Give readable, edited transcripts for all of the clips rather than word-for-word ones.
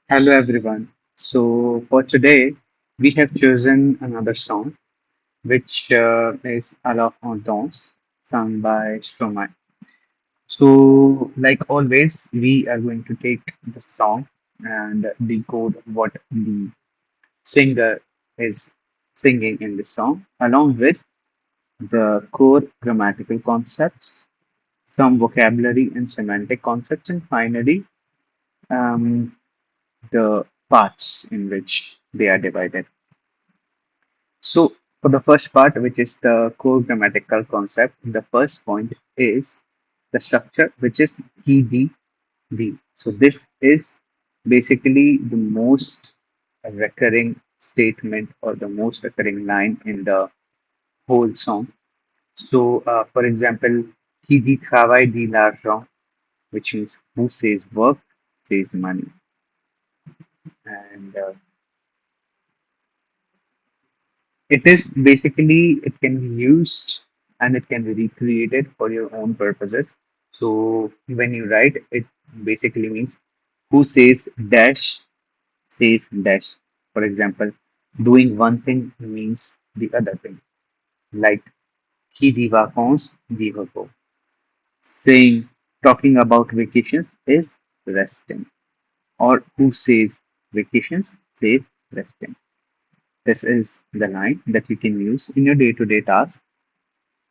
Hello everyone. So for today, we have chosen another song, which is Alors, Danse, sung by Stromae. So, like always, we are going to take the song and decode what the singer is singing in the song, along with the core grammatical concepts, some vocabulary and semantic concepts, and finally, um, the parts in which they are divided. So, for the first part, which is the core grammatical concept, the first point is the structure, which is EDV. So, this is basically the most recurring statement or the most recurring line in the whole song. So, for example, qui dit travail dit l'argent, which means who says work says money. And it is basically, it can be used and it can be recreated for your own purposes. So when you write, it basically means who says dash says dash. For example, doing one thing means the other thing. Like qui dit vacances dit repos. Saying talking about vacations is resting. Or who says vacations says resting. This is the line that you can use in your day-to-day task.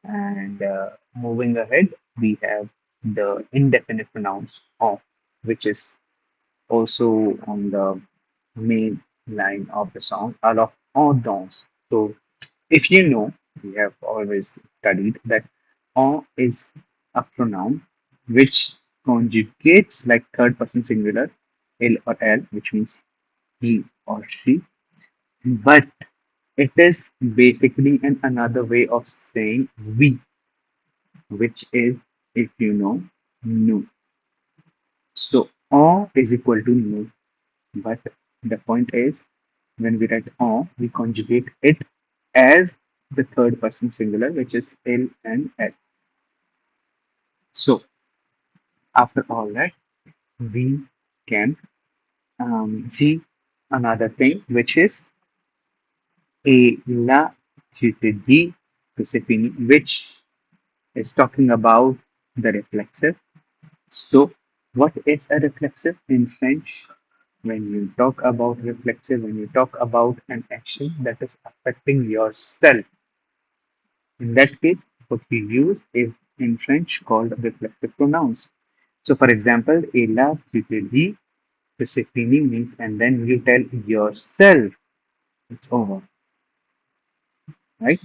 And moving ahead, we have the indefinite pronouns of, which is also on the main line of the song, alors on danse. So, if you know, we have always studied that on is a pronoun which conjugates like third person singular, il or elle, which means he or she, but it is basically another way of saying we, which is, if you know, nu. So, on is equal to nu, but the point is, when we write on, we conjugate it as the third person singular, which is il and l. So, after all that, we can see another thing, which is a la tu te dis que c'est fini, which is talking about the reflexive. So, what is a reflexive in French? When you talk about reflexive, when you talk about an action that is affecting yourself, in that case, what we use is in French called reflexive pronouns. So, for example, et là, tu te dis que c'est fini means, and then you tell yourself it's over, right?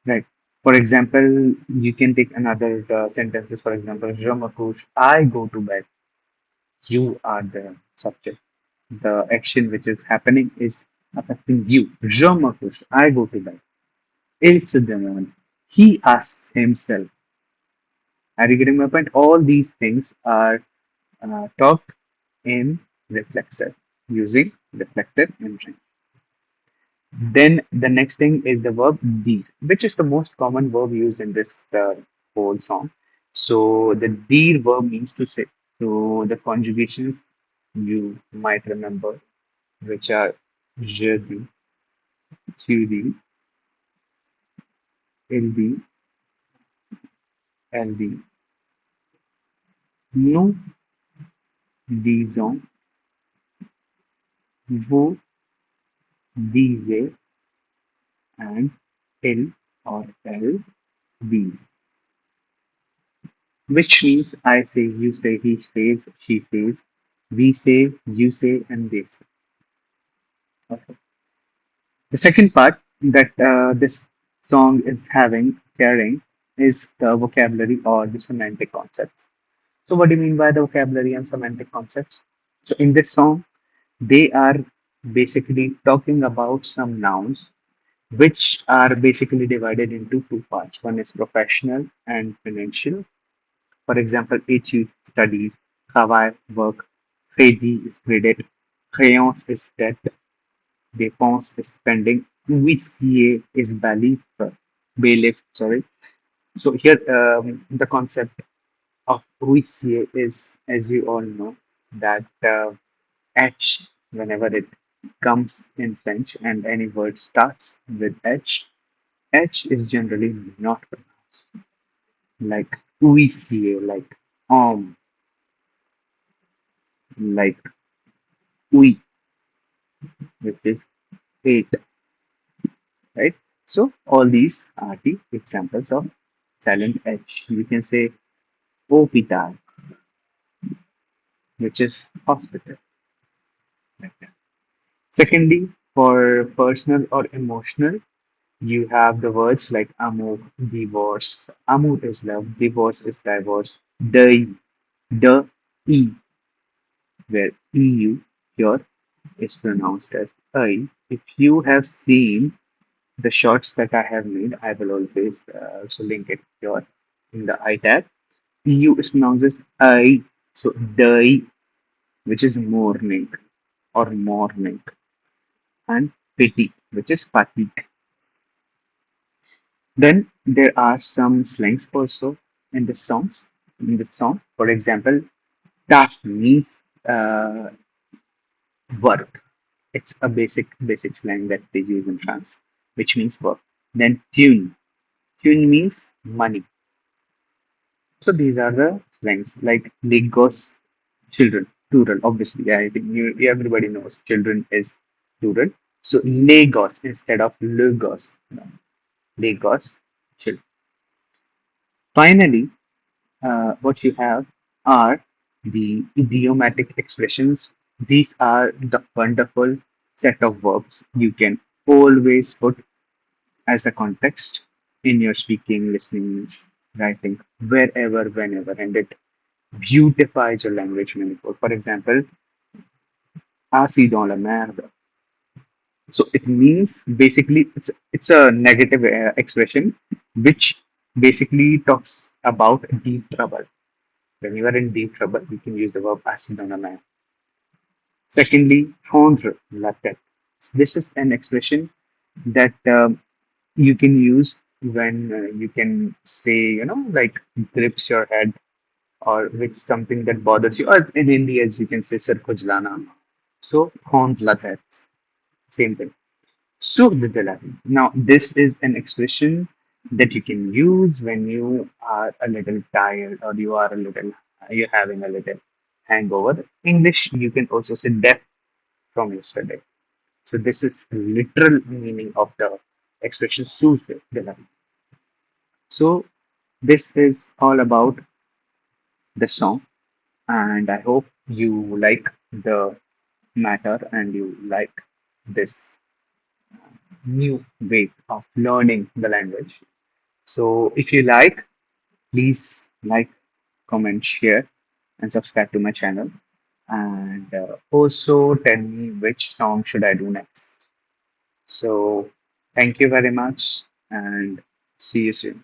Right. For example, you can take another sentences. For example, je me couche, I go to bed. You are the subject. The action which is happening is affecting you. Je me couche, I go to bed. Il se demande. He asks himself. Are you getting my point? All these things are talked in reflexive, using reflexive engine. Then the next thing is the verb dir, which is the most common verb used in this whole song. So the dir verb means to say. So the conjugations you might remember, which are je dis, tu dis, il dit, elle dit, nous disons, vous disiez, and il or elle these, which means I say, you say, he says, she says, we say, you say, and they say. Okay. The second part that this song is carrying, is the vocabulary or the semantic concepts. So, what do you mean by the vocabulary and semantic concepts? So, in this song, they are basically talking about some nouns which are basically divided into two parts. One is professional and financial. For example, étude, studies, travail, work, crédit is credit, créance is debt, dépense is spending, huissier is bailiff, sorry. So here the concept of huissier is, as you all know, that H whenever it comes in French and any word starts with H is generally not pronounced. Like huissier, like like oui, which is eight, right? So all these are the examples of silent H. You can say hospital, which is hospital. Like that. Secondly, for personal or emotional, you have the words like amour, divorce. Amour is love, divorce is divorce. The E, where EU here is pronounced as I. If you have seen the shots that I have made, I will always also link it here in the I tab. EU is pronounced as I, so the, which is morning or morning, and pity, which is patik. Then there are some slangs also in the songs. In the song, for example, taf means work. It's a basic slang that they use in France, which means work. Then tune means money. So these are the slangs like Lagos children, plural. Obviously, I think everybody knows children is plural. So Lagos instead of Lagos, Lagos children. Finally, what you have are the idiomatic expressions. These are the wonderful set of verbs you can always put as a context in your speaking, listening, writing, wherever, whenever, and it beautifies your language manifold. For example, assis dans la merde. So it means basically it's a negative expression which basically talks about deep trouble. When you are in deep trouble, you can use the verb assis dans la merde. Secondly, fondre la tête. This is an expression that you can use when you can say, like grips your head or with something that bothers you. Or in Hindi, as you can say, sir khujlana. So, fondre la tête, same thing. Sourd de la vie. Now, this is an expression that you can use when you are a little tired or you're having a little hangover. English, you can also say deaf from yesterday. So this is the literal meaning of the expression sourd de la vie. So this is all about the song, and I hope you like the matter and you like this new way of learning the language. So if you like, please like, comment, share, and subscribe to my channel. And also tell me which song should I do next. So thank you very much and see you soon.